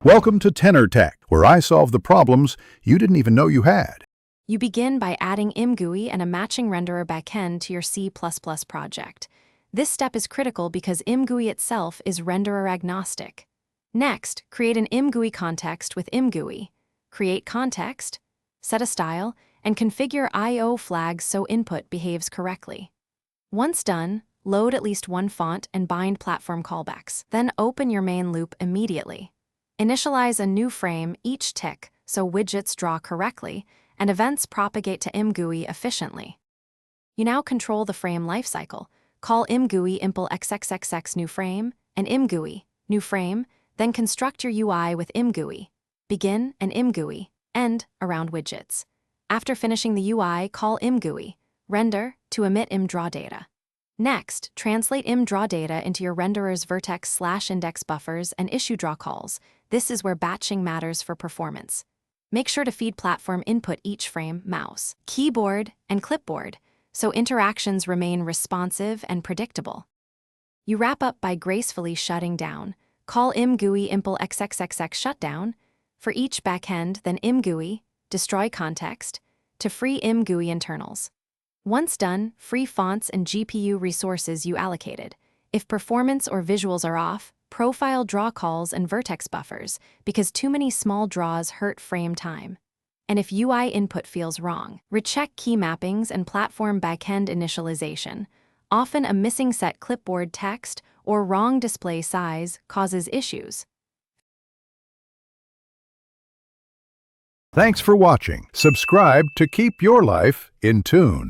Welcome to Tenor Tech, where I solve the problems you didn't even know you had. You begin by adding Imgui and a matching renderer backend to your C++ project. This step is critical because Imgui itself is renderer agnostic. Next, create an Imgui context with Imgui. Create context, set a style, and configure I/O flags so input behaves correctly. Once done, load at least one font and bind platform callbacks. Then open your main loop immediately. Initialize a new frame each tick so widgets draw correctly and events propagate to Imgui efficiently. You now control the frame lifecycle. Call Imgui impl xxxx new frame and Imgui new frame, then construct your UI with Imgui. Begin and Imgui, end around widgets. After finishing the UI, call Imgui render to emit imdraw data. Next, translate imdraw data into your renderer's vertex/index buffers and issue draw calls. This is where batching matters for performance. Make sure to feed platform input each frame, mouse, keyboard, and clipboard, so interactions remain responsive and predictable. You wrap up by gracefully shutting down. Call Imgui impl xxxx shutdown for each backend, then Imgui destroy context to free Imgui internals. Once done, free fonts and GPU resources you allocated. If performance or visuals are off, profile draw calls and vertex buffers, because too many small draws hurt frame time. And if UI input feels wrong, recheck key mappings and platform backend initialization. Often a missing set clipboard text or wrong display size causes issues. Thanks for watching. Subscribe to keep your life in tune.